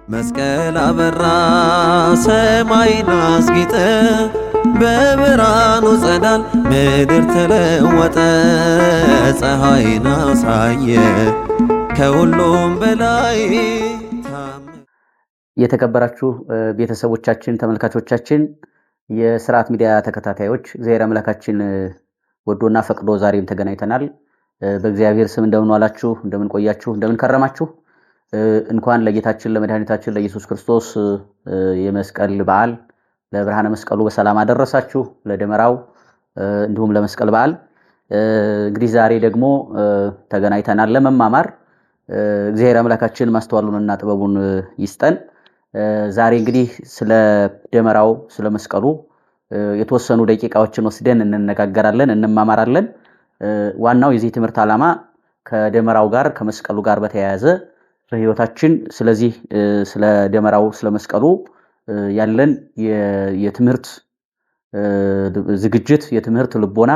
መስቀል አበራ ሰማይን አስጌጠ፣ በብርሃኑ ጸዳል ምድር ተለወጠ። ፀሐይን አሳየ ከሁሉም በላይ። የተከበራችሁ ቤተሰቦቻችን፣ ተመልካቾቻችን፣ የስርዓት ሚዲያ ተከታታዮች እግዚአብሔር አምላካችን ወዶና ፈቅዶ ዛሬም ተገናኝተናል። በእግዚአብሔር ስም እንደምን ዋላችሁ፣ እንደምን ቆያችሁ፣ እንደምን ከረማችሁ። እንኳን ለጌታችን ለመድኃኒታችን ለኢየሱስ ክርስቶስ የመስቀል በዓል ለብርሃነ መስቀሉ በሰላም አደረሳችሁ። ለደመራው እንዲሁም ለመስቀል በዓል እንግዲህ ዛሬ ደግሞ ተገናኝተናል ለመማማር። እግዚአብሔር አምላካችን ማስተዋሉንና ጥበቡን ይስጠን። ዛሬ እንግዲህ ስለ ደመራው ስለ መስቀሉ የተወሰኑ ደቂቃዎችን ወስደን እንነጋገራለን፣ እንማማራለን። ዋናው የዚህ ትምህርት ዓላማ ከደመራው ጋር ከመስቀሉ ጋር በተያያዘ በህይወታችን ስለዚህ ስለ ደመራው ስለ መስቀሉ ያለን የትምህርት ዝግጅት የትምህርት ልቦና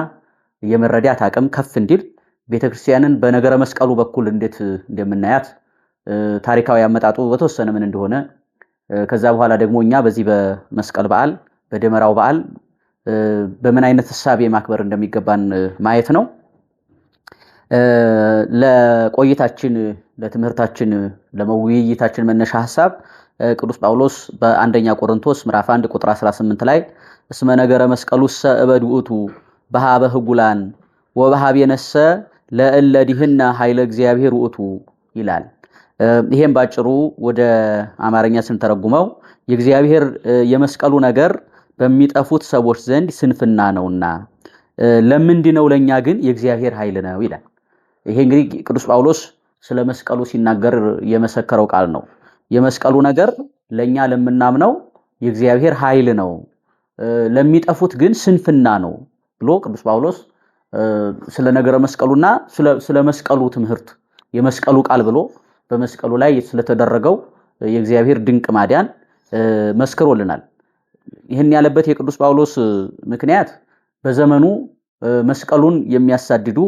የመረዳት አቅም ከፍ እንዲል ቤተክርስቲያንን በነገረ መስቀሉ በኩል እንዴት እንደምናያት ታሪካዊ አመጣጡ በተወሰነ ምን እንደሆነ ከዛ በኋላ ደግሞ እኛ በዚህ በመስቀል በዓል በደመራው በዓል በምን አይነት ሐሳብ ማክበር እንደሚገባን ማየት ነው። ለቆይታችን ለትምህርታችን ለመውይይታችን መነሻ ሐሳብ ቅዱስ ጳውሎስ በአንደኛ ቆሮንቶስ ምዕራፍ 1 ቁጥር 18 ላይ እስመ ነገረ መስቀሉሰ እበድ ውእቱ በሃበ ህጉላን ወበሃብ የነሰ ለእለ ዲህና ኃይለ እግዚአብሔር ውእቱ ይላል። ይሄን ባጭሩ ወደ አማርኛ ስንተረጉመው የእግዚአብሔር የመስቀሉ ነገር በሚጠፉት ሰዎች ዘንድ ስንፍና ነውና ለምንድነው ለኛ ግን የእግዚአብሔር ኃይል ነው ይላል። ይሄ እንግዲህ ቅዱስ ጳውሎስ ስለ መስቀሉ ሲናገር የመሰከረው ቃል ነው። የመስቀሉ ነገር ለኛ ለምናምነው የእግዚአብሔር ኃይል ነው፣ ለሚጠፉት ግን ስንፍና ነው ብሎ ቅዱስ ጳውሎስ ስለ ነገረ መስቀሉና ስለ መስቀሉ ትምህርት የመስቀሉ ቃል ብሎ በመስቀሉ ላይ ስለተደረገው የእግዚአብሔር ድንቅ ማዳን መስክሮልናል። ይህን ያለበት የቅዱስ ጳውሎስ ምክንያት በዘመኑ መስቀሉን የሚያሳድዱ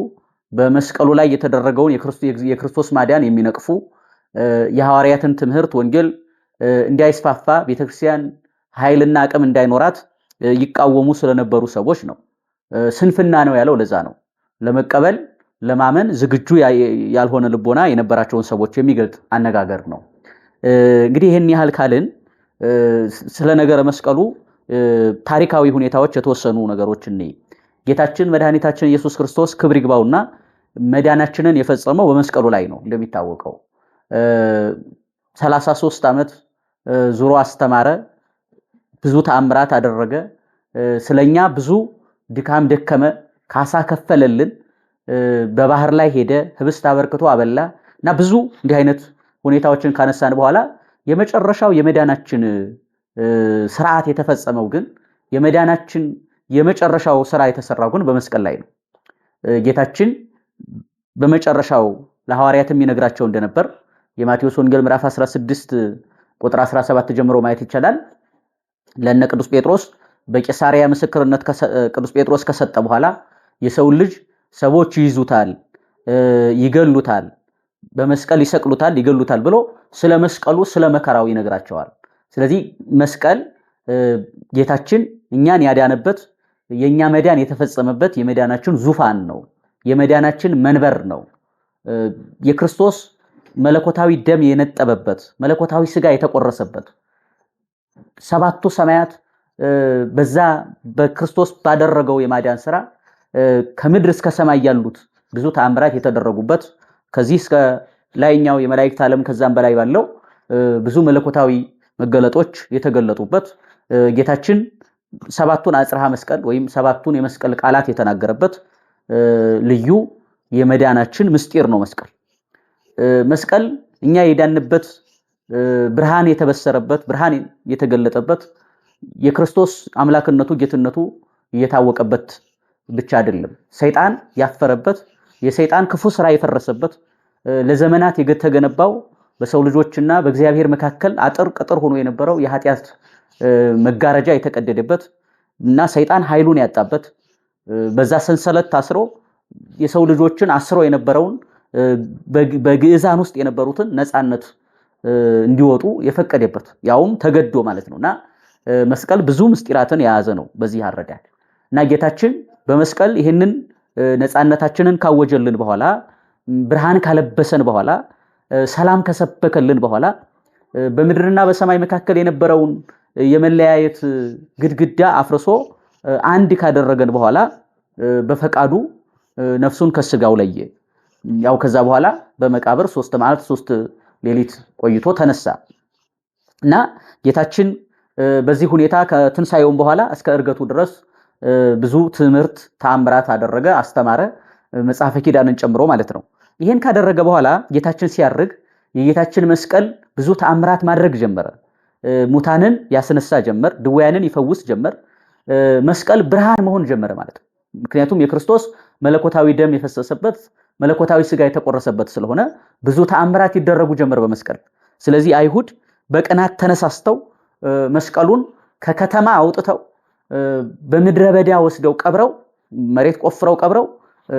በመስቀሉ ላይ የተደረገውን የክርስቶስ ማዳን የሚነቅፉ የሐዋርያትን ትምህርት ወንጌል እንዳይስፋፋ ቤተክርስቲያን ኃይልና አቅም እንዳይኖራት ይቃወሙ ስለነበሩ ሰዎች ነው። ስንፍና ነው ያለው ለዛ ነው። ለመቀበል ለማመን ዝግጁ ያልሆነ ልቦና የነበራቸውን ሰዎች የሚገልጥ አነጋገር ነው። እንግዲህ ይሄን ያህል ካልን ስለ ነገረ መስቀሉ ታሪካዊ ሁኔታዎች የተወሰኑ ነገሮችን ነው። ጌታችን መድኃኒታችን ኢየሱስ ክርስቶስ ክብር ይግባውና መዳናችንን የፈጸመው በመስቀሉ ላይ ነው። እንደሚታወቀው 33 ዓመት ዙሮ አስተማረ፣ ብዙ ተአምራት አደረገ፣ ስለኛ ብዙ ድካም ደከመ፣ ካሳ ከፈለልን፣ በባህር ላይ ሄደ፣ ህብስት አበርክቶ አበላ እና ብዙ እንዲህ አይነት ሁኔታዎችን ካነሳን በኋላ የመጨረሻው የመዳናችን ስርዓት የተፈጸመው ግን የመዳናችን የመጨረሻው ስራ የተሰራው ግን በመስቀል ላይ ነው። ጌታችን በመጨረሻው ለሐዋርያትም ይነግራቸው እንደነበር የማቴዎስ ወንጌል ምዕራፍ 16 ቁጥር 17 ጀምሮ ማየት ይቻላል። ለነ ቅዱስ ጴጥሮስ በቂሳሪያ ምስክርነት ቅዱስ ጴጥሮስ ከሰጠ በኋላ የሰው ልጅ ሰዎች ይይዙታል፣ ይገሉታል፣ በመስቀል ይሰቅሉታል፣ ይገሉታል ብሎ ስለ መስቀሉ ስለ መከራው ይነግራቸዋል። ስለዚህ መስቀል ጌታችን እኛን ያዳነበት የኛ መዳን የተፈጸመበት የመዳናችን ዙፋን ነው፣ የመዳናችን መንበር ነው። የክርስቶስ መለኮታዊ ደም የነጠበበት መለኮታዊ ስጋ የተቆረሰበት ሰባቱ ሰማያት በዛ በክርስቶስ ባደረገው የማዳን ስራ ከምድር እስከ ሰማይ ያሉት ብዙ ተአምራት የተደረጉበት ከዚህ እስከ ላይኛው የመላእክት ዓለም ከዛም በላይ ባለው ብዙ መለኮታዊ መገለጦች የተገለጡበት ጌታችን ሰባቱን አጽርሃ መስቀል ወይም ሰባቱን የመስቀል ቃላት የተናገረበት ልዩ የመዳናችን ምስጢር ነው። መስቀል እኛ የዳንበት ብርሃን የተበሰረበት ብርሃን የተገለጠበት የክርስቶስ አምላክነቱ ጌትነቱ እየታወቀበት ብቻ አይደለም፣ ሰይጣን ያፈረበት የሰይጣን ክፉ ስራ የፈረሰበት ለዘመናት የተገነባው በሰው ልጆችና በእግዚአብሔር መካከል አጥር ቅጥር ሆኖ የነበረው የኃጢአት መጋረጃ የተቀደደበት እና ሰይጣን ኃይሉን ያጣበት በዛ ሰንሰለት ታስሮ የሰው ልጆችን አስሮ የነበረውን በግዕዛን ውስጥ የነበሩትን ነፃነት እንዲወጡ የፈቀደበት ያውም ተገዶ ማለት ነውና መስቀል ብዙ ምስጢራትን የያዘ ነው በዚህ አረዳድ እና ጌታችን በመስቀል ይሄንን ነፃነታችንን ካወጀልን በኋላ ብርሃን ካለበሰን በኋላ ሰላም ከሰበከልን በኋላ በምድርና በሰማይ መካከል የነበረውን የመለያየት ግድግዳ አፍርሶ አንድ ካደረገን በኋላ በፈቃዱ ነፍሱን ከስጋው ለየ። ያው ከዛ በኋላ በመቃብር 3 መዓልት 3 ሌሊት ቆይቶ ተነሳ እና ጌታችን በዚህ ሁኔታ ከትንሳኤው በኋላ እስከ እርገቱ ድረስ ብዙ ትምህርት ተአምራት አደረገ፣ አስተማረ፣ መጽሐፈ ኪዳንን ጨምሮ ማለት ነው። ይሄን ካደረገ በኋላ ጌታችን ሲያርግ የጌታችን መስቀል ብዙ ተአምራት ማድረግ ጀመረ። ሙታንን ያስነሳ ጀመር፣ ድውያንን ይፈውስ ጀመር። መስቀል ብርሃን መሆን ጀመረ ማለት ነው። ምክንያቱም የክርስቶስ መለኮታዊ ደም የፈሰሰበት መለኮታዊ ስጋ የተቆረሰበት ስለሆነ ብዙ ተአምራት ይደረጉ ጀመር በመስቀል። ስለዚህ አይሁድ በቅናት ተነሳስተው መስቀሉን ከከተማ አውጥተው በምድረ በዳ ወስደው ቀብረው መሬት ቆፍረው ቀብረው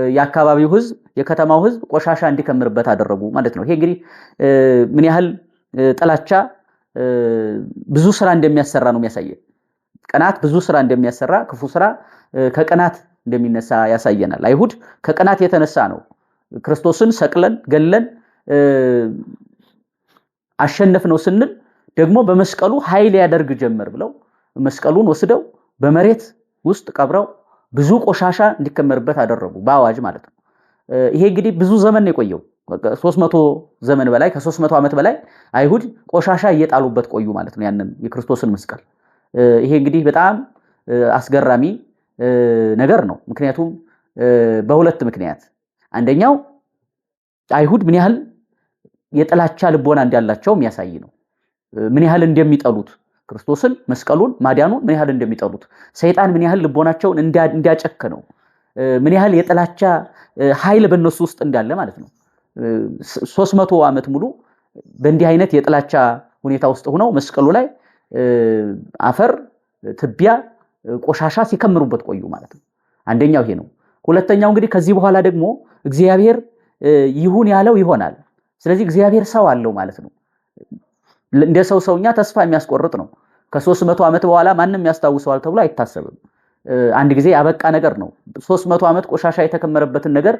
የአካባቢው ህዝብ የከተማው ህዝብ ቆሻሻ እንዲከምርበት አደረጉ ማለት ነው። ይሄ እንግዲህ ምን ያህል ጥላቻ ብዙ ስራ እንደሚያሰራ ነው የሚያሳየው። ቅናት ብዙ ስራ እንደሚያሰራ፣ ክፉ ስራ ከቅናት እንደሚነሳ ያሳየናል። አይሁድ ከቅናት የተነሳ ነው ክርስቶስን ሰቅለን ገለን አሸነፍነው ስንል ደግሞ በመስቀሉ ኃይል ያደርግ ጀመር ብለው መስቀሉን ወስደው በመሬት ውስጥ ቀብረው ብዙ ቆሻሻ እንዲከመርበት አደረጉ በአዋጅ ማለት ነው። ይሄ እንግዲህ ብዙ ዘመን ነው የቆየው። 300 ዘመን በላይ ከ300 ዓመት በላይ አይሁድ ቆሻሻ እየጣሉበት ቆዩ ማለት ነው ያንን የክርስቶስን መስቀል። ይሄ እንግዲህ በጣም አስገራሚ ነገር ነው። ምክንያቱም በሁለት ምክንያት፣ አንደኛው አይሁድ ምን ያህል የጥላቻ ልቦና እንዳላቸው የሚያሳይ ነው። ምን ያህል እንደሚጠሉት ክርስቶስን መስቀሉን ማዳኑን ምን ያህል እንደሚጠሉት፣ ሰይጣን ምን ያህል ልቦናቸውን እንዲያጨከነው፣ ምን ያህል የጥላቻ ኃይል በእነሱ ውስጥ እንዳለ ማለት ነው። 300 ዓመት ሙሉ በእንዲህ አይነት የጥላቻ ሁኔታ ውስጥ ሆነው መስቀሉ ላይ አፈር፣ ትቢያ፣ ቆሻሻ ሲከምሩበት ቆዩ ማለት ነው። አንደኛው ይሄ ነው። ሁለተኛው እንግዲህ ከዚህ በኋላ ደግሞ እግዚአብሔር ይሁን ያለው ይሆናል። ስለዚህ እግዚአብሔር ሰው አለው ማለት ነው። እንደ ሰውኛ ተስፋ የሚያስቆርጥ ነው። ከ300 ዓመት በኋላ ማንንም ያስታውሰዋል ተብሎ አይታሰብም። አንድ ጊዜ ያበቃ ነገር ነው። 300 ዓመት ቆሻሻ የተከመረበትን ነገር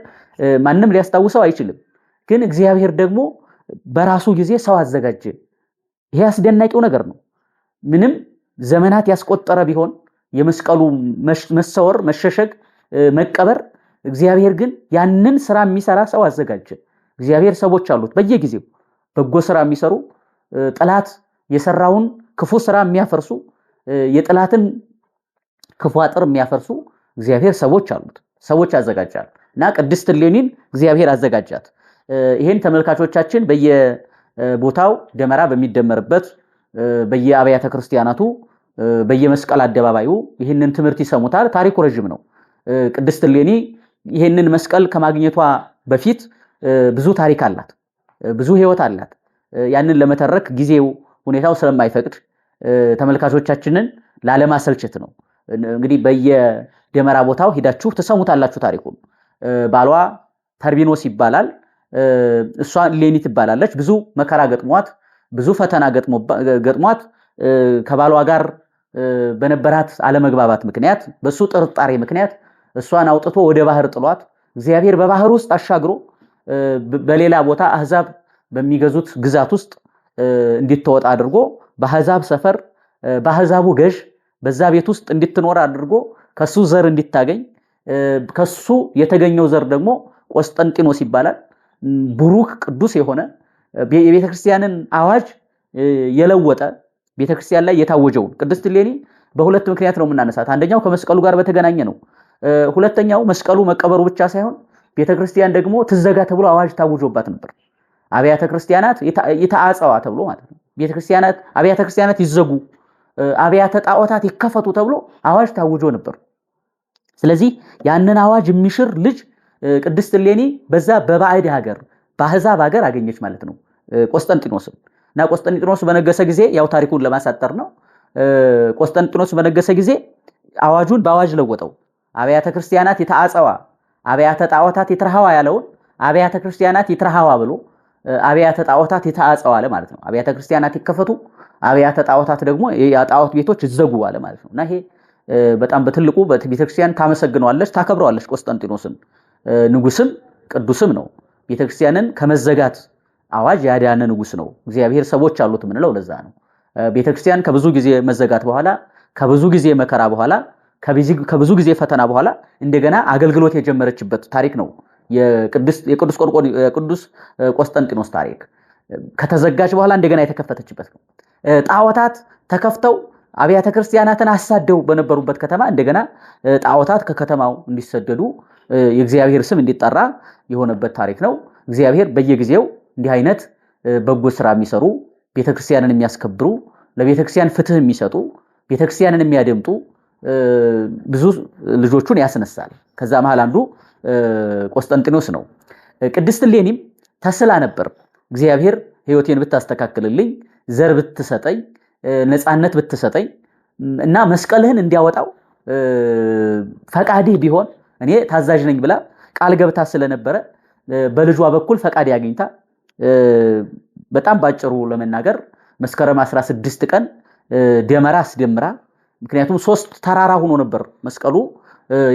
ማንንም ሊያስታውሰው አይችልም። ግን እግዚአብሔር ደግሞ በራሱ ጊዜ ሰው አዘጋጀ። ይሄ አስደናቂው ነገር ነው። ምንም ዘመናት ያስቆጠረ ቢሆን የመስቀሉ መሰወር፣ መሸሸግ፣ መቀበር፣ እግዚአብሔር ግን ያንን ስራ የሚሰራ ሰው አዘጋጀ። እግዚአብሔር ሰዎች አሉት በየጊዜው በጎ ስራ የሚሰሩ፣ ጠላት የሰራውን ክፉ ስራ የሚያፈርሱ፣ የጠላትን ክፉ አጥር የሚያፈርሱ እግዚአብሔር ሰዎች አሉት። ሰዎች ያዘጋጃል እና ቅድስት እሌኒን እግዚአብሔር አዘጋጃት። ይሄን ተመልካቾቻችን በየቦታው ደመራ በሚደመርበት በየአብያተ ክርስቲያናቱ በየመስቀል አደባባዩ ይህንን ትምህርት ይሰሙታል። ታሪኩ ረጅም ነው። ቅድስት እሌኒ ይህንን መስቀል ከማግኘቷ በፊት ብዙ ታሪክ አላት፣ ብዙ ህይወት አላት። ያንን ለመተረክ ጊዜው ሁኔታው ስለማይፈቅድ ተመልካቾቻችንን ላለማሰልቸት ነው። እንግዲህ በየደመራ ቦታው ሂዳችሁ ተሰሙታላችሁ ታሪኩን። ባሏ ተርቢኖስ ይባላል፣ እሷ እሌኒ ትባላለች። ብዙ መከራ ገጥሟት፣ ብዙ ፈተና ገጥሟት ከባሏ ጋር በነበራት አለመግባባት ምክንያት፣ በሱ ጥርጣሬ ምክንያት እሷን አውጥቶ ወደ ባህር ጥሏት እግዚአብሔር በባህር ውስጥ አሻግሮ በሌላ ቦታ አህዛብ በሚገዙት ግዛት ውስጥ እንድትወጣ አድርጎ በአህዛብ ሰፈር በአህዛቡ ገዥ በዛ ቤት ውስጥ እንድትኖር አድርጎ ከሱ ዘር እንድታገኝ፣ ከሱ የተገኘው ዘር ደግሞ ቆስጠንጢኖስ ይባላል። ብሩክ ቅዱስ የሆነ የቤተክርስቲያንን አዋጅ የለወጠ ቤተክርስቲያን ላይ የታወጀውን ቅድስት እሌኒ በሁለት ምክንያት ነው የምናነሳት። አንደኛው ከመስቀሉ ጋር በተገናኘ ነው። ሁለተኛው መስቀሉ መቀበሩ ብቻ ሳይሆን ቤተክርስቲያን ደግሞ ትዘጋ ተብሎ አዋጅ ታውጆባት ነበር። አብያተ ክርስቲያናት ይተአጸዋ ተብሎ ማለት ነው። ቤተክርስቲያናት አብያተ ክርስቲያናት ይዘጉ፣ አብያተ ጣዖታት ይከፈቱ ተብሎ አዋጅ ታውጆ ነበር። ስለዚህ ያንን አዋጅ የሚሽር ልጅ ቅድስት እሌኒ በዛ በባዕድ ሀገር በአህዛብ ሀገር አገኘች ማለት ነው ቆስጠንጢኖስን። እና ቆስጠንጢኖስ በነገሰ ጊዜ ያው ታሪኩን ለማሳጠር ነው። ቆስጠንጢኖስ በነገሰ ጊዜ አዋጁን በአዋጅ ለወጠው። አብያተ ክርስቲያናት ይተአጸዋ፣ አብያተ ጣዖታት ይትረሃዋ ያለውን አብያተ ክርስቲያናት ይትረሃዋ ብሎ አብያተ ጣዖታት ይታጸው አለ ማለት ነው። አብያተ ክርስቲያናት ይከፈቱ፣ አብያተ ጣዖታት ደግሞ የጣዖት ቤቶች ይዘጉ አለ ማለት ነውና ይሄ በጣም በትልቁ ቤተክርስቲያን ታመሰግነዋለች፣ ታከብረዋለች። ቆስጠንጢኖስን ንጉስም ቅዱስም ነው። ቤተክርስቲያንን ከመዘጋት አዋጅ ያዳነ ንጉስ ነው። እግዚአብሔር ሰዎች አሉት ምንለው ለዛ ነው። ቤተክርስቲያን ከብዙ ጊዜ መዘጋት በኋላ ከብዙ ጊዜ መከራ በኋላ ከብዙ ጊዜ ፈተና በኋላ እንደገና አገልግሎት የጀመረችበት ታሪክ ነው የቅዱስ ቆስጠንጢኖስ ታሪክ። ከተዘጋች በኋላ እንደገና የተከፈተችበት ነው። ጣዖታት ተከፍተው አብያተ ክርስቲያናትን አሳደው በነበሩበት ከተማ እንደገና ጣዖታት ከከተማው እንዲሰደዱ የእግዚአብሔር ስም እንዲጠራ የሆነበት ታሪክ ነው። እግዚአብሔር በየጊዜው እንዲህ አይነት በጎ ስራ የሚሰሩ ቤተክርስቲያንን የሚያስከብሩ ለቤተክርስቲያን ፍትህ የሚሰጡ ቤተክርስቲያንን የሚያደምጡ ብዙ ልጆቹን ያስነሳል። ከዛ መሃል አንዱ ቆስጠንጢኖስ ነው። ቅድስት እሌኒም ተስላ ነበር። እግዚአብሔር ሕይወቴን ብታስተካክልልኝ፣ ዘር ብትሰጠኝ፣ ነፃነት ብትሰጠኝ እና መስቀልህን እንዲያወጣው ፈቃድህ ቢሆን እኔ ታዛዥ ነኝ ብላ ቃል ገብታ ስለነበረ በልጇ በኩል ፈቃድ ያገኝታ በጣም ባጭሩ ለመናገር መስከረም 16 ቀን ደመራ አስደምራ። ምክንያቱም 3 ተራራ ሆኖ ነበር መስቀሉ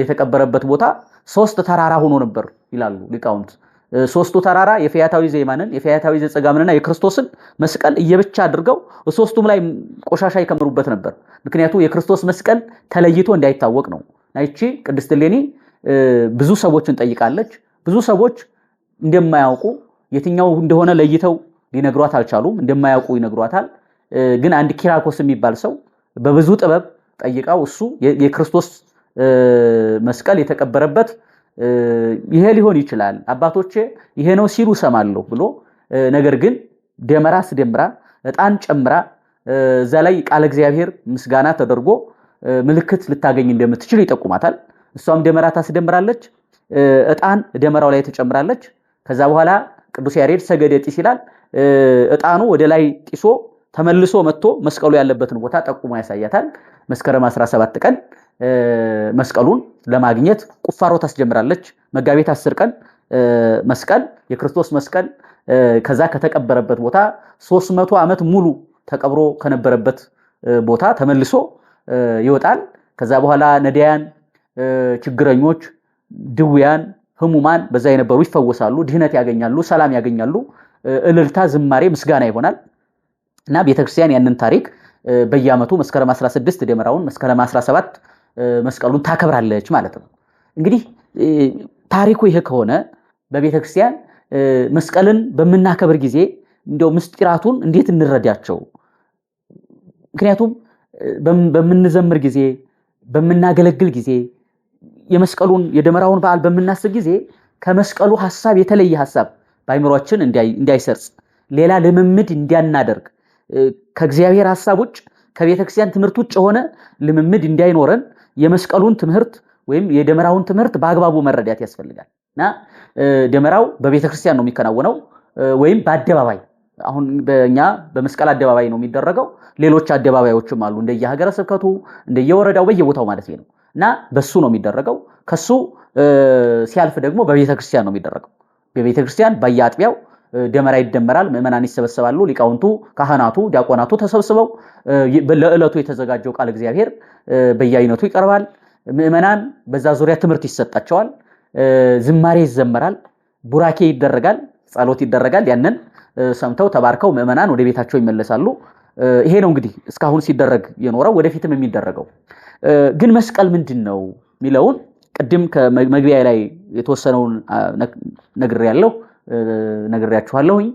የተቀበረበት ቦታ 3 ተራራ ሆኖ ነበር ይላሉ ሊቃውንት። 3ቱ ተራራ የፈያታዊ ዘየማንን የፈያታዊ ዘጸጋምንና የክርስቶስን መስቀል እየብቻ አድርገው 3ቱም ላይ ቆሻሻ ይከምሩበት ነበር። ምክንያቱም የክርስቶስ መስቀል ተለይቶ እንዳይታወቅ ነው። ናይቺ ቅድስት እሌኒ ብዙ ሰዎችን ጠይቃለች። ብዙ ሰዎች እንደማያውቁ የትኛው እንደሆነ ለይተው ሊነግሯት አልቻሉም። እንደማያውቁ ይነግሯታል። ግን አንድ ኪራኮስ የሚባል ሰው በብዙ ጥበብ ጠይቃው እሱ የክርስቶስ መስቀል የተቀበረበት ይሄ ሊሆን ይችላል አባቶቼ ይሄ ነው ሲሉ ሰማለሁ ብሎ ነገር ግን ደመራ አስደምራ ዕጣን ጨምራ እዛ ላይ ቃለ እግዚአብሔር ምስጋና ተደርጎ ምልክት ልታገኝ እንደምትችል ይጠቁማታል። እሷም ደመራ ታስደምራለች፣ ዕጣን ደመራው ላይ ተጨምራለች። ከዛ በኋላ ቅዱስ ያሬድ ሰገደ ጢስ ይላል። ዕጣኑ ወደ ላይ ጢሶ ተመልሶ መጥቶ መስቀሉ ያለበትን ቦታ ጠቁሞ ያሳያታል። መስከረም 17 ቀን መስቀሉን ለማግኘት ቁፋሮ ታስጀምራለች። መጋቢት 10 ቀን መስቀል የክርስቶስ መስቀል ከዛ ከተቀበረበት ቦታ 300 ዓመት ሙሉ ተቀብሮ ከነበረበት ቦታ ተመልሶ ይወጣል። ከዛ በኋላ ነዳያን፣ ችግረኞች፣ ድውያን፣ ህሙማን በዛ የነበሩ ይፈወሳሉ፣ ድህነት ያገኛሉ፣ ሰላም ያገኛሉ። እልልታ፣ ዝማሬ፣ ምስጋና ይሆናል እና ቤተክርስቲያን ያንን ታሪክ በየዓመቱ መስከረም 16 ደመራውን መስከረም 17 መስቀሉን ታከብራለች ማለት ነው። እንግዲህ ታሪኩ ይሄ ከሆነ በቤተክርስቲያን መስቀልን በምናከብር ጊዜ እንደው ምስጢራቱን እንዴት እንረዳቸው? ምክንያቱም በምንዘምር ጊዜ በምናገለግል ጊዜ የመስቀሉን የደመራውን በዓል በምናስብ ጊዜ ከመስቀሉ ሐሳብ የተለየ ሐሳብ በአይምሮአችን እንዳይሰርጽ ሌላ ልምምድ እንዲያናደርግ ከእግዚአብሔር ሐሳብ ውጭ ከቤተክርስቲያን ትምህርት ውጭ የሆነ ልምምድ እንዳይኖረን የመስቀሉን ትምህርት ወይም የደመራውን ትምህርት በአግባቡ መረዳት ያስፈልጋል እና ደመራው በቤተክርስቲያን ነው የሚከናወነው ወይም በአደባባይ። አሁን በእኛ በመስቀል አደባባይ ነው የሚደረገው። ሌሎች አደባባዮችም አሉ እንደየሀገረ ስብከቱ እንደየወረዳው በየቦታው ማለት ነው እና በሱ ነው የሚደረገው። ከሱ ሲያልፍ ደግሞ በቤተክርስቲያን ነው የሚደረገው። በቤተክርስቲያን በየአጥቢያው ደመራ ይደመራል። ምዕመናን ይሰበሰባሉ። ሊቃውንቱ፣ ካህናቱ፣ ዲያቆናቱ ተሰብስበው ለዕለቱ የተዘጋጀው ቃል እግዚአብሔር በየአይነቱ ይቀርባል። ምዕመናን በዛ ዙሪያ ትምህርት ይሰጣቸዋል። ዝማሬ ይዘመራል፣ ቡራኬ ይደረጋል፣ ጸሎት ይደረጋል። ያንን ሰምተው ተባርከው ምዕመናን ወደ ቤታቸው ይመለሳሉ። ይሄ ነው እንግዲህ እስካሁን ሲደረግ የኖረው ወደፊትም የሚደረገው። ግን መስቀል ምንድነው ሚለውን ቅድም ከመግቢያ ላይ የተወሰነውን ነግሬያችኋለሁኝ።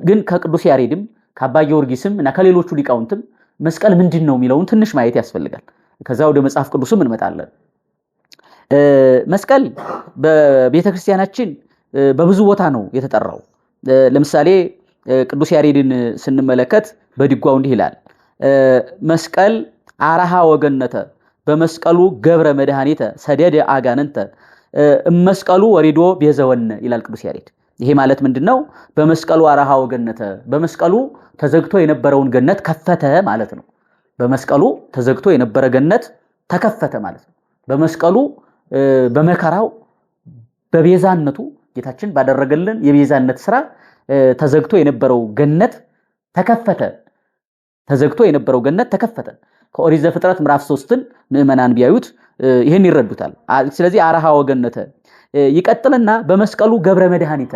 ግን ከቅዱስ ያሬድም ከአባ ጊዮርጊስም እና ከሌሎቹ ሊቃውንትም መስቀል ምንድነው ሚለውን ትንሽ ማየት ያስፈልጋል። ከዛ ወደ መጽሐፍ ቅዱስም እንመጣለን። መስቀል በቤተክርስቲያናችን በብዙ ቦታ ነው የተጠራው። ለምሳሌ ቅዱስ ያሬድን ስንመለከት በድጓው እንዲህ ይላል። መስቀል አራሃ ወገነተ በመስቀሉ ገብረ መድኃኒተ ሰደደ አጋንንተ መስቀሉ ወሪዶ ቤዘወነ ይላል ቅዱስ ያሬድ። ይሄ ማለት ምንድነው? በመስቀሉ አራሃ ወገነተ በመስቀሉ ተዘግቶ የነበረውን ገነት ከፈተ ማለት ነው። በመስቀሉ ተዘግቶ የነበረ ገነት ተከፈተ ማለት ነው። በመስቀሉ በመከራው በቤዛነቱ ጌታችን ባደረገልን የቤዛነት ስራ ተዘግቶ የነበረው ገነት ተከፈተ። ተዘግቶ የነበረው ገነት ተከፈተ። ከኦሪት ዘፍጥረት ምዕራፍ 3ን ምዕመናን ቢያዩት ይሄን ይረዱታል። ስለዚህ አርሃ ወገነተ ይቀጥልና በመስቀሉ ገብረ መድኃኒተ፣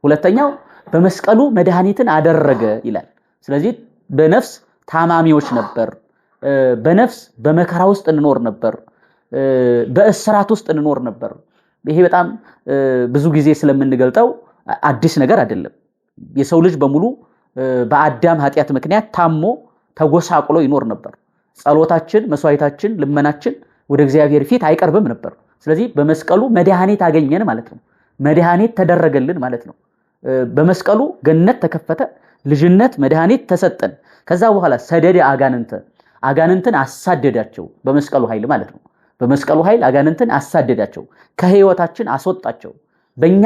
ሁለተኛው በመስቀሉ መድኃኒትን አደረገ ይላል። ስለዚህ በነፍስ ታማሚዎች ነበር፣ በነፍስ በመከራ ውስጥ እንኖር ነበር፣ በእስራት ውስጥ እንኖር ነበር። ይሄ በጣም ብዙ ጊዜ ስለምንገልጠው አዲስ ነገር አይደለም። የሰው ልጅ በሙሉ በአዳም ኃጢአት ምክንያት ታሞ ተጎሳቁሎ ይኖር ነበር። ጸሎታችን፣ መስዋዕታችን፣ ልመናችን ወደ እግዚአብሔር ፊት አይቀርብም ነበር። ስለዚህ በመስቀሉ መድኃኒት አገኘን ማለት ነው። መድኃኒት ተደረገልን ማለት ነው። በመስቀሉ ገነት ተከፈተ፣ ልጅነት መድኃኒት ተሰጠን። ከዛ በኋላ ሰደደ አጋንንትን አሳደዳቸው በመስቀሉ ኃይል ማለት ነው። በመስቀሉ ኃይል አጋንንትን አሳደዳቸው፣ ከህይወታችን አስወጣቸው። በእኛ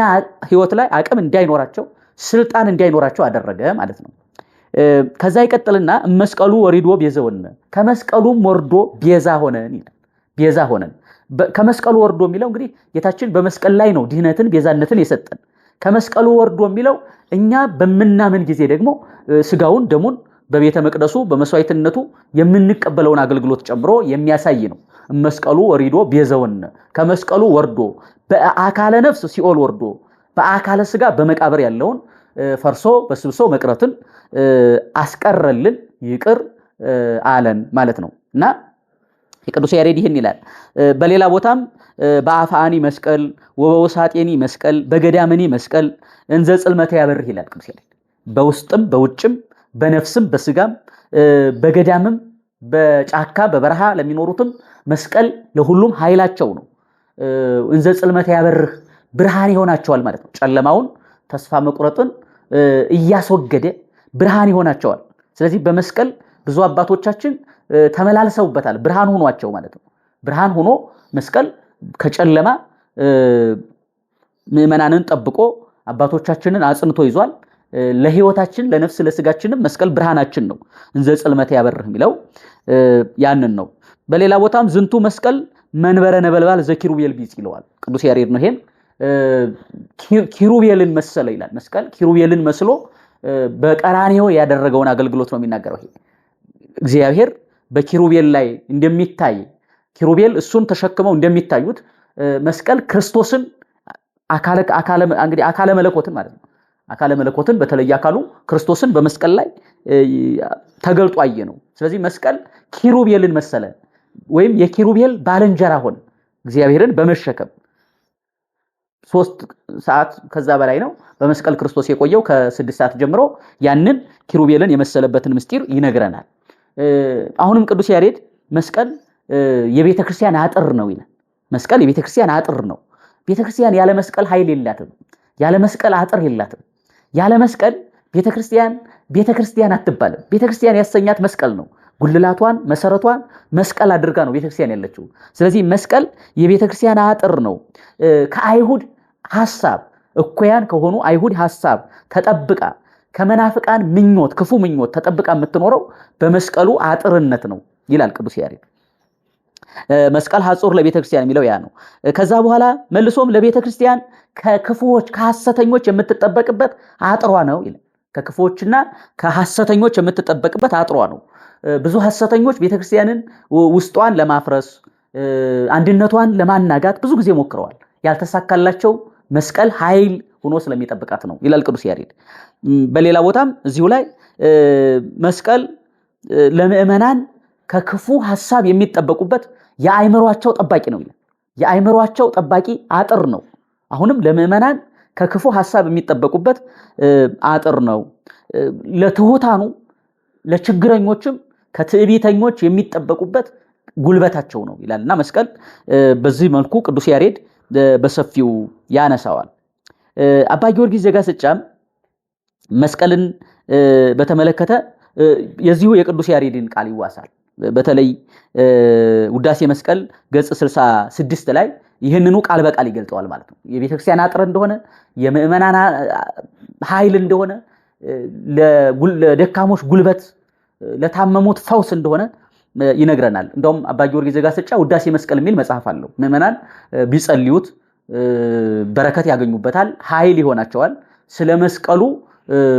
ህይወት ላይ አቅም እንዳይኖራቸው፣ ስልጣን እንዳይኖራቸው አደረገ ማለት ነው። ከዛ ይቀጥልና መስቀሉ ወሪዶ ቤዛወነ፣ ከመስቀሉም ወርዶ ቤዛ ሆነን ይላል። ቤዛ ሆነን ከመስቀሉ ወርዶ የሚለው እንግዲህ ጌታችን በመስቀል ላይ ነው ድህነትን ቤዛነትን የሰጠን። ከመስቀሉ ወርዶ የሚለው እኛ በምናምን ጊዜ ደግሞ ስጋውን ደሙን በቤተ መቅደሱ በመስዋዕትነቱ የምንቀበለውን አገልግሎት ጨምሮ የሚያሳይ ነው። መስቀሉ ወሪዶ ቤዛወነ፣ ከመስቀሉ ወርዶ በአካለ ነፍስ ሲኦል ወርዶ በአካለ ስጋ በመቃብር ያለውን ፈርሶ በስብሶ መቅረትን አስቀረልን፣ ይቅር አለን ማለት ነው። እና የቅዱስ ያሬድ ይህን ይላል። በሌላ ቦታም በአፋኒ መስቀል ወበውሳጤኒ መስቀል በገዳመኒ መስቀል እንዘ ጽልመተ ያበርህ ይላል ቅዱስ ያሬድ። በውስጥም በውጭም በነፍስም በስጋም በገዳምም በጫካ በበረሃ ለሚኖሩትም መስቀል ለሁሉም ኃይላቸው ነው። እንዘ ጽልመተ ያበርህ ብርሃን ይሆናቸዋል ማለት ነው። ጨለማውን ተስፋ መቁረጥን እያስወገደ ብርሃን ይሆናቸዋል። ስለዚህ በመስቀል ብዙ አባቶቻችን ተመላልሰውበታል። ብርሃን ሆኗቸው ማለት ነው። ብርሃን ሆኖ መስቀል ከጨለማ ምዕመናንን ጠብቆ አባቶቻችንን አጽንቶ ይዟል። ለህይወታችን ለነፍስ ለስጋችንም መስቀል ብርሃናችን ነው። እንዘ ጽልመተ ያበርህ የሚለው ያንን ነው። በሌላ ቦታም ዝንቱ መስቀል መንበረ ነበልባል ዘኪሩቤል ቢጽ ይለዋል ቅዱስ ያሬድ ነው። ይሄን ኪሩቤልን መሰለ ይላል። መስቀል ኪሩቤልን መስሎ በቀራንዮ ያደረገውን አገልግሎት ነው የሚናገረው። ይሄ እግዚአብሔር በኪሩቤል ላይ እንደሚታይ ኪሩቤል እሱን ተሸክመው እንደሚታዩት መስቀል ክርስቶስን አካለ መለኮትን ማለት ነው። አካለ መለኮትን በተለየ አካሉ ክርስቶስን በመስቀል ላይ ተገልጦ አየ ነው። ስለዚህ መስቀል ኪሩቤልን መሰለ ወይም የኪሩቤል ባልንጀራ ሆነ። እግዚአብሔርን በመሸከም 3 ሰዓት ከዛ በላይ ነው በመስቀል ክርስቶስ የቆየው ከ6 ሰዓት ጀምሮ ያንን ኪሩቤልን የመሰለበትን ምስጢር ይነግረናል። አሁንም ቅዱስ ያሬድ መስቀል የቤተክርስቲያን አጥር ነው ይላል። መስቀል የቤተክርስቲያን አጥር ነው። ቤተክርስቲያን ያለ መስቀል ኃይል የላትም። ያለ መስቀል አጥር የላትም። ያለ መስቀል ቤተክርስቲያን አትባልም። ቤተክርስቲያን ያሰኛት መስቀል ነው። ጉልላቷን መሰረቷን መስቀል አድርጋ ነው ቤተክርስቲያን ያለችው። ስለዚህ መስቀል የቤተክርስቲያን አጥር ነው። ከአይሁድ ሐሳብ እኩያን ከሆኑ አይሁድ ሐሳብ ተጠብቃ ከመናፍቃን ምኞት ክፉ ምኞት ተጠብቃ የምትኖረው በመስቀሉ አጥርነት ነው ይላል ቅዱስ ያሬድ። መስቀል ሐጹር ለቤተክርስቲያን የሚለው ያ ነው። ከዛ በኋላ መልሶም ለቤተክርስቲያን ከክፉዎች ከሐሰተኞች የምትጠበቅበት አጥሯ ነው ይላል። ከክፉዎችና ከሐሰተኞች የምትጠበቅበት አጥሯ ነው። ብዙ ሐሰተኞች ቤተክርስቲያንን ውስጧን ለማፍረስ አንድነቷን ለማናጋት ብዙ ጊዜ ሞክረዋል። ያልተሳካላቸው መስቀል ኃይል ሆኖ ስለሚጠብቃት ነው ይላል ቅዱስ ያሬድ። በሌላ ቦታም እዚሁ ላይ መስቀል ለምእመናን ከክፉ ሐሳብ የሚጠበቁበት የአእምሮአቸው ጠባቂ ነው ይላል። የአእምሮአቸው ጠባቂ አጥር ነው። አሁንም ለምእመናን ከክፉ ሐሳብ የሚጠበቁበት አጥር ነው። ለትሑታኑ ለችግረኞችም ከትዕቢተኞች የሚጠበቁበት ጉልበታቸው ነው ይላልና መስቀል በዚህ መልኩ ቅዱስ ያሬድ በሰፊው ያነሳዋል። አባ ጊዮርጊስ ዘጋስጫም መስቀልን በተመለከተ የዚሁ የቅዱስ ያሬድን ቃል ይዋሳል። በተለይ ውዳሴ መስቀል ገጽ 66 ላይ ይህንኑ ቃል በቃል ይገልጠዋል ማለት ነው። የቤተክርስቲያን አጥር እንደሆነ የምእመናን ኃይል እንደሆነ ለደካሞች ጉልበት ለታመሙት ፈውስ እንደሆነ ይነግረናል። እንደውም አባ ጊዮርጊስ ዘጋስጫ ውዳሴ መስቀል የሚል መጽሐፍ አለው። ምእመናን ቢጸልዩት በረከት ያገኙበታል፣ ኃይል ይሆናቸዋል። ስለ መስቀሉ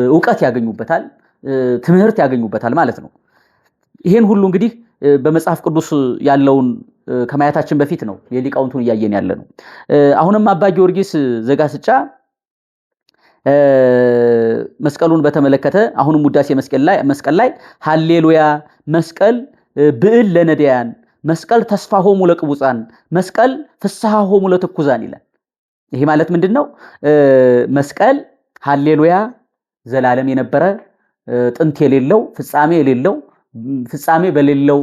ዕውቀት ያገኙበታል፣ ትምህርት ያገኙበታል ማለት ነው። ይሄን ሁሉ እንግዲህ በመጽሐፍ ቅዱስ ያለውን ከማየታችን በፊት ነው የሊቃውንቱን እያየን ያለ ነው። አሁንም አባ ጊዮርጊስ ዘጋስጫ መስቀሉን በተመለከተ አሁንም ውዳሴ መስቀል ላይ ሃሌሉያ መስቀል ብዕል ለነዳያን መስቀል ተስፋሆሙ ለቅቡፃን መስቀል ፍስሐሆሙ ለትኩዛን ይላል። ይሄ ማለት ምንድነው? መስቀል ሃሌሉያ ዘላለም የነበረ ጥንት የሌለው ፍጻሜ የሌለው ፍጻሜ በሌለው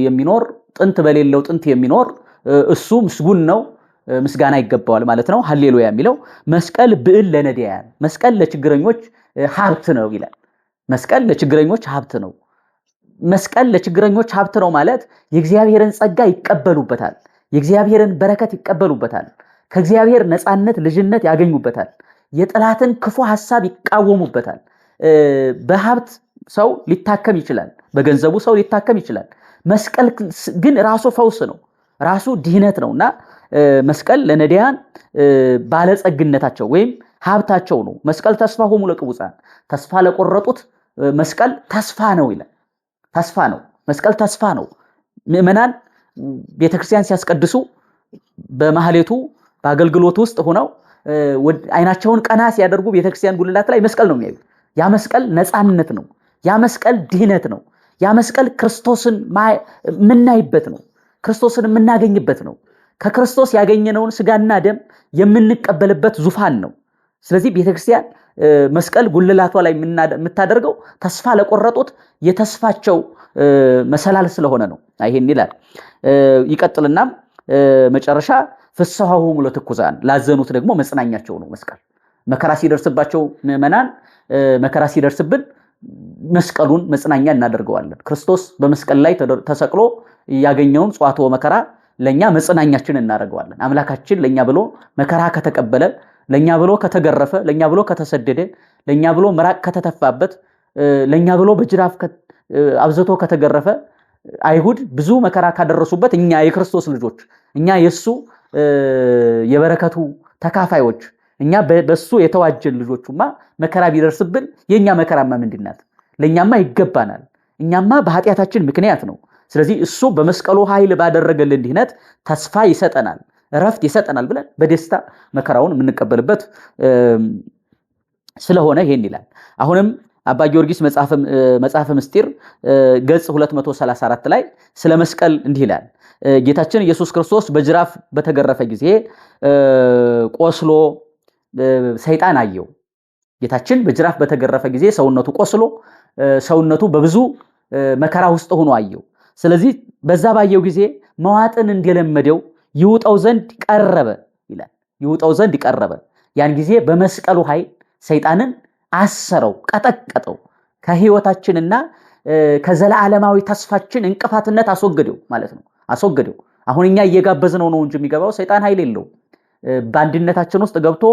የሚኖር ጥንት በሌለው ጥንት የሚኖር እሱ ምስጉን ነው፣ ምስጋና ይገባዋል ማለት ነው። ሃሌሉያ የሚለው መስቀል ብዕል ለነዳያን መስቀል ለችግረኞች ሀብት ነው ይላል። መስቀል ለችግረኞች ሀብት ነው። መስቀል ለችግረኞች ሀብት ነው ማለት የእግዚአብሔርን ጸጋ ይቀበሉበታል፣ የእግዚአብሔርን በረከት ይቀበሉበታል፣ ከእግዚአብሔር ነፃነት ልጅነት ያገኙበታል፣ የጠላትን ክፉ ሐሳብ ይቃወሙበታል። በሀብት ሰው ሊታከም ይችላል፣ በገንዘቡ ሰው ሊታከም ይችላል። መስቀል ግን ራሱ ፈውስ ነው፣ ራሱ ድህነት ነውና መስቀል ለነዳያን ባለጸግነታቸው ወይም ሀብታቸው ነው። መስቀል ተስፋሆሙ ለቅቡፃን ተስፋ ለቆረጡት መስቀል ተስፋ ነው ይላል። ተስፋ ነው መስቀል ተስፋ ነው። ምእመናን ቤተክርስቲያን ሲያስቀድሱ በማህሌቱ በአገልግሎት ውስጥ ሆነው አይናቸውን ቀና ሲያደርጉ ቤተክርስቲያን ጉልላት ላይ መስቀል ነው የሚያዩት። ያ መስቀል ነፃነት ነው። ያ መስቀል ድህነት ነው። ያ መስቀል ክርስቶስን የምናይበት ነው። ክርስቶስን የምናገኝበት ነው። ከክርስቶስ ያገኘነውን ስጋና ደም የምንቀበልበት ዙፋን ነው። ስለዚህ ቤተክርስቲያን መስቀል ጉልላቷ ላይ የምታደርገው ተስፋ ለቆረጡት የተስፋቸው መሰላል ስለሆነ ነው። ይሄን ይላል። ይቀጥልና መጨረሻ ፍስሐሆሙ ለትኩዛን ላዘኑት ደግሞ መጽናኛቸው ነው መስቀል። መከራ ሲደርስባቸው ምእመናን መከራ ሲደርስብን መስቀሉን መጽናኛ እናደርገዋለን። ክርስቶስ በመስቀል ላይ ተሰቅሎ ያገኘውን ጽዋትወ መከራ ለኛ መጽናኛችን እናደርገዋለን። አምላካችን ለኛ ብሎ መከራ ከተቀበለ፣ ለኛ ብሎ ከተገረፈ፣ ለኛ ብሎ ከተሰደደ፣ ለኛ ብሎ ምራቅ ከተተፋበት፣ ለኛ ብሎ በጅራፍ አብዝቶ ከተገረፈ፣ አይሁድ ብዙ መከራ ካደረሱበት እኛ የክርስቶስ ልጆች እኛ የሱ የበረከቱ ተካፋዮች እኛ በሱ የተዋጀን ልጆቹማ መከራ ቢደርስብን የኛ መከራማ ምንድናት? ለኛማ ይገባናል። እኛማ በኃጢአታችን ምክንያት ነው። ስለዚህ እሱ በመስቀሉ ኃይል ባደረገልን ድህነት ተስፋ ይሰጠናል፣ እረፍት ይሰጠናል ብለን በደስታ መከራውን የምንቀበልበት ስለሆነ ይሄን ይላል። አሁንም አባ ጊዮርጊስ መጽሐፈ ምስጢር ገጽ 234 ላይ ስለ መስቀል እንዲህ ይላል። ጌታችን ኢየሱስ ክርስቶስ በጅራፍ በተገረፈ ጊዜ ቆስሎ ሰይጣን አየው። ጌታችን በጅራፍ በተገረፈ ጊዜ ሰውነቱ ቆስሎ ሰውነቱ በብዙ መከራ ውስጥ ሆኖ አየው። ስለዚህ በዛ ባየው ጊዜ መዋጥን እንደለመደው ይውጣው ዘንድ ቀረበ ይላል። ይውጣው ዘንድ ቀረበ። ያን ጊዜ በመስቀሉ ኃይል ሰይጣንን አሰረው፣ ቀጠቀጠው፣ ከህይወታችንና ከዘላለማዊ ተስፋችን እንቅፋትነት አስወገደው ማለት ነው። አስወገደው። አሁን እኛ እየጋበዝነው ነው እንጂ የሚገባው ሰይጣን ኃይል የለውም። በአንድነታችን ውስጥ ገብቶ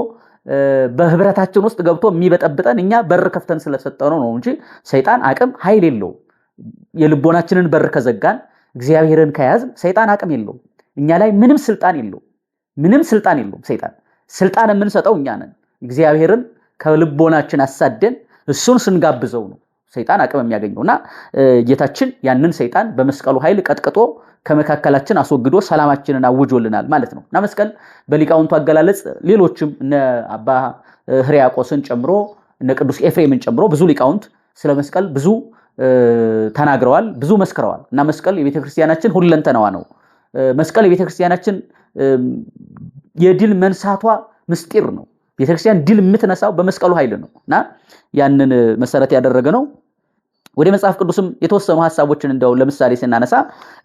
በህብረታችን ውስጥ ገብቶ የሚበጠብጠን እኛ በር ከፍተን ስለሰጠነው ነው እንጂ ሰይጣን አቅም ኃይል የለውም። የልቦናችንን በር ከዘጋን እግዚአብሔርን ከያዝ ሰይጣን አቅም የለውም። እኛ ላይ ምንም ስልጣን የለውም። ምንም ስልጣን የለውም ሰይጣን። ስልጣን የምንሰጠው እኛ ነን። እግዚአብሔርን ከልቦናችን አሳደን እሱን ስንጋብዘው ነው ሰይጣን አቅም የሚያገኘውና ጌታችን ያንን ሰይጣን በመስቀሉ ኃይል ቀጥቅጦ ከመካከላችን አስወግዶ ሰላማችንን አውጆልናል ማለት ነው። እና መስቀል በሊቃውንቱ አገላለጽ ሌሎችም እነ አባ ሕርያቆስን ጨምሮ እነ ቅዱስ ኤፍሬምን ጨምሮ ብዙ ሊቃውንት ስለ መስቀል ብዙ ተናግረዋል፣ ብዙ መስክረዋል። እና መስቀል የቤተክርስቲያናችን ሁለንተናዋ ነው። መስቀል የቤተክርስቲያናችን የድል መንሳቷ ምስጢር ነው። ቤተክርስቲያን ድል የምትነሳው በመስቀሉ ኃይል ነው እና ያንን መሰረት ያደረገ ነው። ወደ መጽሐፍ ቅዱስም የተወሰኑ ሐሳቦችን እንደው ለምሳሌ ስናነሳ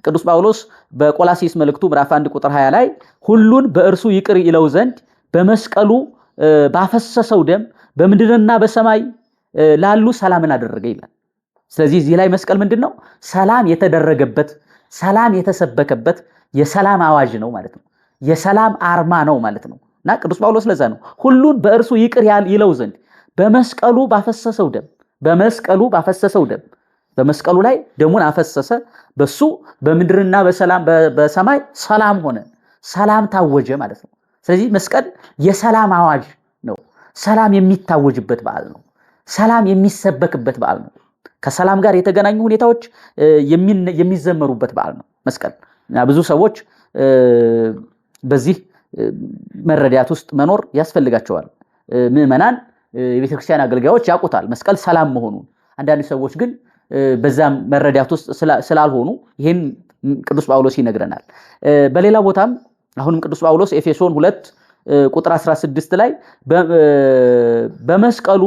ቅዱስ ጳውሎስ በቆላሲስ መልእክቱ ምዕራፍ 1 ቁጥር 20 ላይ ሁሉን በእርሱ ይቅር ይለው ዘንድ በመስቀሉ ባፈሰሰው ደም በምድርና በሰማይ ላሉ ሰላምን አደረገ ይላል። ስለዚህ እዚህ ላይ መስቀል ምንድነው? ሰላም የተደረገበት፣ ሰላም የተሰበከበት የሰላም አዋጅ ነው ማለት ነው። የሰላም አርማ ነው ማለት ነው። እና ቅዱስ ጳውሎስ ለዛ ነው ሁሉን በእርሱ ይቅር ይለው ዘንድ በመስቀሉ ባፈሰሰው ደም በመስቀሉ በመስቀሉ ላይ ደሙን አፈሰሰ። በሱ በምድርና በሰማይ ሰላም ሆነ፣ ሰላም ታወጀ ማለት ነው። ስለዚህ መስቀል የሰላም አዋጅ ነው። ሰላም የሚታወጅበት በዓል ነው። ሰላም የሚሰበክበት በዓል ነው። ከሰላም ጋር የተገናኙ ሁኔታዎች የሚዘመሩበት በዓል ነው መስቀል እና ብዙ ሰዎች በዚህ መረዳት ውስጥ መኖር ያስፈልጋቸዋል። ምዕመናን የቤተክርስቲያን አገልጋዮች ያውቁታል መስቀል ሰላም መሆኑን። አንዳንድ ሰዎች ግን በዛም መረዳት ውስጥ ስላልሆኑ ይሄን ቅዱስ ጳውሎስ ይነግረናል። በሌላ ቦታም አሁንም ቅዱስ ጳውሎስ ኤፌሶን 2 ቁጥር 16 ላይ በመስቀሉ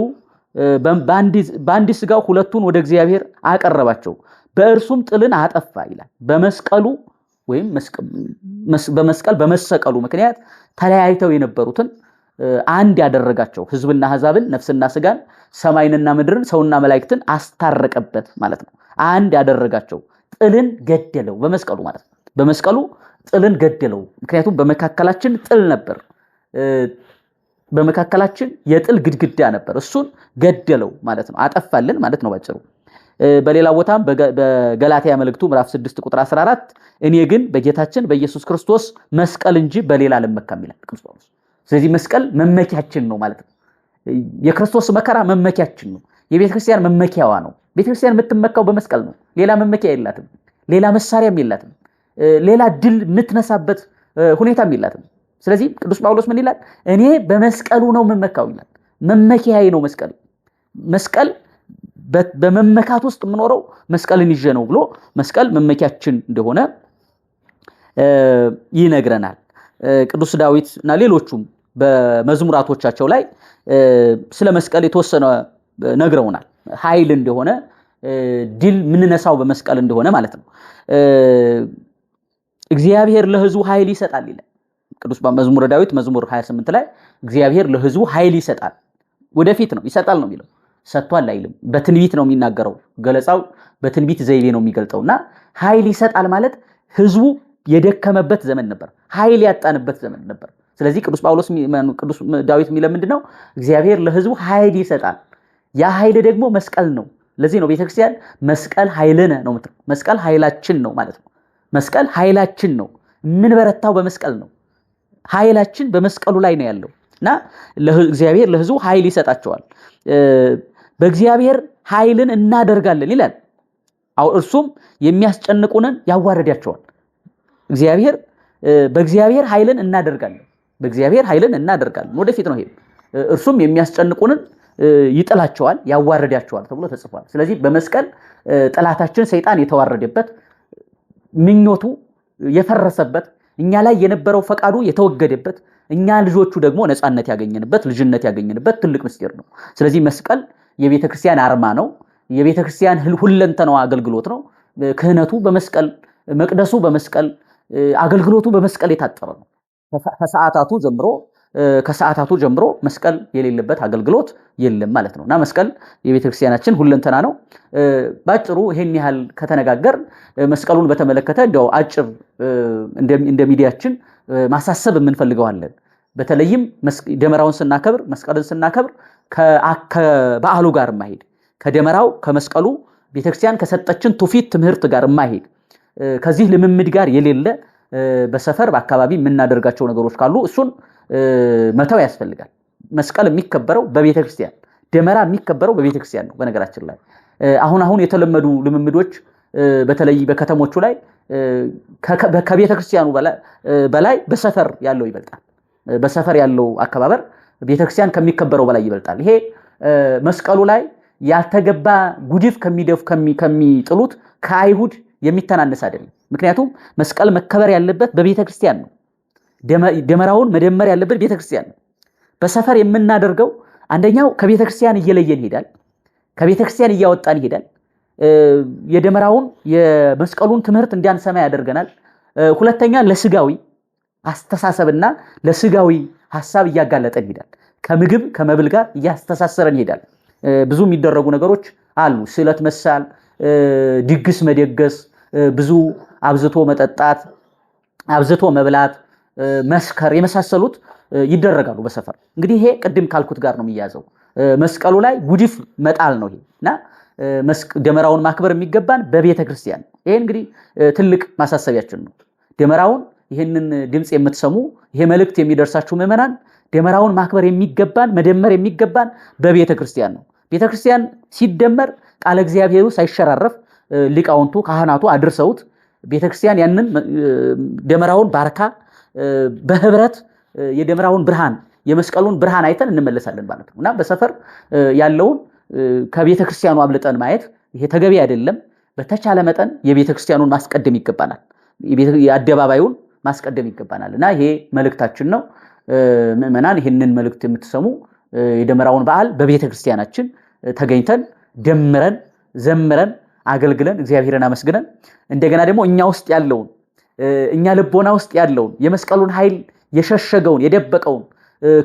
በአንድ ሥጋው ሁለቱን ወደ እግዚአብሔር አቀረባቸው በእርሱም ጥልን አጠፋ ይላል። በመስቀሉ ወይም በመስቀል በመሰቀሉ ምክንያት ተለያይተው የነበሩትን አንድ ያደረጋቸው ሕዝብና አሕዛብን ነፍስና ሥጋን ሰማይንና ምድርን ሰውና መላእክትን አስታረቀበት ማለት ነው። አንድ ያደረጋቸው ጥልን ገደለው በመስቀሉ ማለት ነው። በመስቀሉ ጥልን ገደለው። ምክንያቱም በመካከላችን ጥል ነበር። በመካከላችን የጥል ግድግዳ ነበር። እሱን ገደለው ማለት ነው። አጠፋልን ማለት ነው ባጭሩ። በሌላ ቦታም በገላትያ መልእክቱ ምዕራፍ 6 ቁጥር 14 እኔ ግን በጌታችን በኢየሱስ ክርስቶስ መስቀል እንጂ በሌላ አልመካም ይላል ቅዱስ ጳውሎስ። ስለዚህ መስቀል መመኪያችን ነው ማለት ነው። የክርስቶስ መከራ መመኪያችን ነው። የቤተክርስቲያን መመኪያዋ ነው። ቤተክርስቲያን የምትመካው በመስቀል ነው። ሌላ መመኪያ የላትም። ሌላ መሳሪያም የላትም። ሌላ ድል የምትነሳበት ሁኔታም የላትም። ስለዚህ ቅዱስ ጳውሎስ ምን ይላል? እኔ በመስቀሉ ነው መመካው ይላል። መመኪያዬ ነው መስቀል። መስቀል በመመካት ውስጥ የምኖረው መስቀልን ይዤ ነው ብሎ መስቀል መመኪያችን እንደሆነ ይነግረናል። ቅዱስ ዳዊት እና ሌሎቹም በመዝሙራቶቻቸው ላይ ስለ መስቀል የተወሰነ ነግረውናል። ኃይል እንደሆነ ድል ምንነሳው በመስቀል እንደሆነ ማለት ነው። እግዚአብሔር ለሕዝቡ ኃይል ይሰጣል ይላል ቅዱስ መዝሙረ ዳዊት መዝሙር 28 ላይ እግዚአብሔር ለሕዝቡ ኃይል ይሰጣል። ወደፊት ነው ይሰጣል ነው የሚለው፣ ሰጥቷል አይልም። በትንቢት ነው የሚናገረው። ገለጻው በትንቢት ዘይቤ ነው የሚገልጠውና ኃይል ይሰጣል ማለት ሕዝቡ የደከመበት ዘመን ነበር። ኃይል ያጣንበት ዘመን ነበር። ስለዚህ ቅዱስ ዳዊት የሚለው ምንድነው? እግዚአብሔር ለሕዝቡ ኃይል ይሰጣል። ያ ኃይል ደግሞ መስቀል ነው። ለዚህ ነው ቤተክርስቲያን መስቀል ኃይልነ ነው የምትለው። መስቀል ኃይላችን ነው ማለት ነው። መስቀል ኃይላችን ነው። ምን በረታው በመስቀል ነው። ኃይላችን በመስቀሉ ላይ ነው ያለው እና እግዚአብሔር ለሕዝቡ ኃይል ይሰጣቸዋል። በእግዚአብሔር ኃይልን እናደርጋለን ይላል። እርሱም የሚያስጨንቁንን ያዋረዳቸዋል። በእግዚአብሔር ኃይልን እናደርጋለን። በእግዚአብሔር ኃይልን እናደርጋለን። ወደፊት ነው ይሄ። እርሱም የሚያስጨንቁንን ይጥላቸዋል፣ ያዋረዳቸዋል ተብሎ ተጽፏል። ስለዚህ በመስቀል ጠላታችን ሰይጣን የተዋረደበት፣ ምኞቱ የፈረሰበት፣ እኛ ላይ የነበረው ፈቃዱ የተወገደበት፣ እኛ ልጆቹ ደግሞ ነፃነት ያገኘንበት፣ ልጅነት ያገኘንበት ትልቅ ምስጢር ነው። ስለዚህ መስቀል የቤተክርስቲያን አርማ ነው። የቤተክርስቲያን ሁለንተናዋ አገልግሎት ነው። ክህነቱ በመስቀል፣ መቅደሱ በመስቀል፣ አገልግሎቱ በመስቀል የታጠረ ነው። ከሰዓታቱ ጀምሮ መስቀል የሌለበት አገልግሎት የለም ማለት ነው እና መስቀል የቤተክርስቲያናችን ሁለንተና ነው። ባጭሩ ይሄን ያህል ከተነጋገር መስቀሉን በተመለከተ እንደው አጭር እንደ ሚዲያችን ማሳሰብ የምንፈልገዋለን። በተለይም ደመራውን ስናከብር፣ መስቀልን ስናከብር ከበዓሉ ጋር ማሄድ፣ ከደመራው ከመስቀሉ ቤተክርስቲያን ከሰጠችን ትውፊት ትምህርት ጋር ማሄድ፣ ከዚህ ልምምድ ጋር የሌለ በሰፈር በአካባቢ የምናደርጋቸው ነገሮች ካሉ እሱን መተው ያስፈልጋል። መስቀል የሚከበረው በቤተክርስቲያን፣ ደመራ የሚከበረው በቤተክርስቲያን ነው። በነገራችን ላይ አሁን የተለመዱ ልምምዶች በተለይ በከተሞቹ ላይ ከቤተክርስቲያኑ በላይ በሰፈር ያለው ይበልጣል። በሰፈር ያለው አከባበር ቤተክርስቲያን ከሚከበረው በላይ ይበልጣል። ይሄ መስቀሉ ላይ ያልተገባ ጉድፍ ከሚጥሉት ከአይሁድ የሚተናነስ አይደለም። ምክንያቱም መስቀል መከበር ያለበት በቤተክርስቲያን ነው። ደመራውን መደመር ያለበት ቤተክርስቲያን ነው። በሰፈር የምናደርገው አንደኛው ከቤተክርስቲያን እየለየን ይሄዳል፣ ከቤተክርስቲያን እያወጣን ይሄዳል። የደመራውን የመስቀሉን ትምህርት እንዲያንሰማ ያደርገናል። ሁለተኛ ለስጋዊ አስተሳሰብና ለስጋዊ ሐሳብ እያጋለጠን ይሄዳል። ከምግብ ከመብል ጋር እያስተሳሰረን ይሄዳል። ብዙ የሚደረጉ ነገሮች አሉ። ስዕለት መሳል፣ ድግስ መደገስ፣ ብዙ አብዝቶ መጠጣት፣ አብዝቶ መብላት፣ መስከር የመሳሰሉት ይደረጋሉ በሰፈር። እንግዲህ ይሄ ቅድም ካልኩት ጋር ነው የሚያዘው። መስቀሉ ላይ ጉድፍ መጣል ነው ይሄና ደመራውን ማክበር የሚገባን በቤተ ክርስቲያን። ይሄ እንግዲህ ትልቅ ማሳሰቢያችን ነው። ደመራውን ይህንን ድምፅ የምትሰሙ ይሄ መልእክት የሚደርሳችሁ ምዕመናን ደመራውን ማክበር የሚገባን መደመር የሚገባን በቤተ ክርስቲያን ነው። ቤተ ክርስቲያን ሲደመር ቃለ እግዚአብሔሩ ሳይሸራረፍ ሊቃውንቱ ካህናቱ አድርሰውት ቤተ ክርስቲያን ያንን ደመራውን ባርካ በህብረት የደመራውን ብርሃን የመስቀሉን ብርሃን አይተን እንመለሳለን ማለት ነው እና በሰፈር ያለውን ከቤተ ክርስቲያኑ አብልጠን ማየት ይሄ ተገቢ አይደለም። በተቻለ መጠን የቤተ ክርስቲያኑን ማስቀደም ይገባናል። የአደባባዩን ማስቀደም ይገባናል እና ይሄ መልእክታችን ነው። ምእመናን ይህንን መልእክት የምትሰሙ የደመራውን በዓል በቤተ ክርስቲያናችን ተገኝተን ደምረን ዘምረን አገልግለን እግዚአብሔርን አመስግነን እንደገና ደግሞ እኛ ውስጥ ያለውን እኛ ልቦና ውስጥ ያለውን የመስቀሉን ኃይል የሸሸገውን የደበቀውን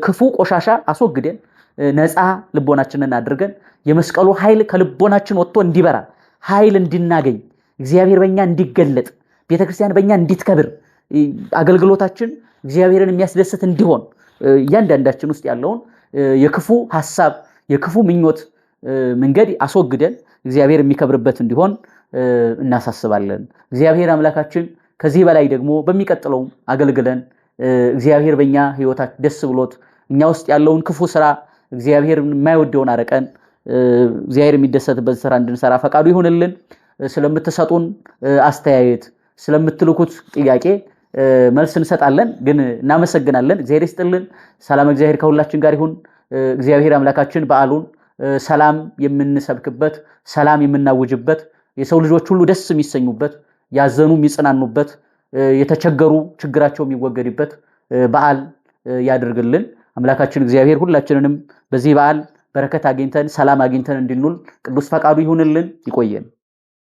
ክፉ ቆሻሻ አስወግደን ነፃ ልቦናችንን አድርገን የመስቀሉ ኃይል ከልቦናችን ወጥቶ እንዲበራ ኃይል እንድናገኝ እግዚአብሔር በእኛ እንዲገለጥ ቤተክርስቲያን በእኛ እንድትከብር አገልግሎታችን እግዚአብሔርን የሚያስደስት እንዲሆን እያንዳንዳችን ውስጥ ያለውን የክፉ ሐሳብ የክፉ ምኞት መንገድ አስወግደን እግዚአብሔር የሚከብርበት እንዲሆን እናሳስባለን። እግዚአብሔር አምላካችን ከዚህ በላይ ደግሞ በሚቀጥለው አገልግለን እግዚአብሔር በእኛ ህይወታችን ደስ ብሎት እኛ ውስጥ ያለውን ክፉ ስራ እግዚአብሔር የማይወደውን አረቀን እግዚአብሔር የሚደሰትበት ስራ እንድንሰራ ፈቃዱ ይሁንልን። ስለምትሰጡን አስተያየት ስለምትልኩት ጥያቄ መልስ እንሰጣለን፣ ግን እናመሰግናለን። እግዚአብሔር ይስጥልን። ሰላም እግዚአብሔር ከሁላችን ጋር ይሁን። እግዚአብሔር አምላካችን በዓሉን ሰላም የምንሰብክበት ሰላም የምናውጅበት የሰው ልጆች ሁሉ ደስ የሚሰኙበት ያዘኑ የሚጽናኑበት የተቸገሩ ችግራቸው የሚወገድበት በዓል ያድርግልን። አምላካችን እግዚአብሔር ሁላችንንም በዚህ በዓል በረከት አግኝተን ሰላም አግኝተን እንድንውል ቅዱስ ፈቃዱ ይሁንልን። ይቆየን።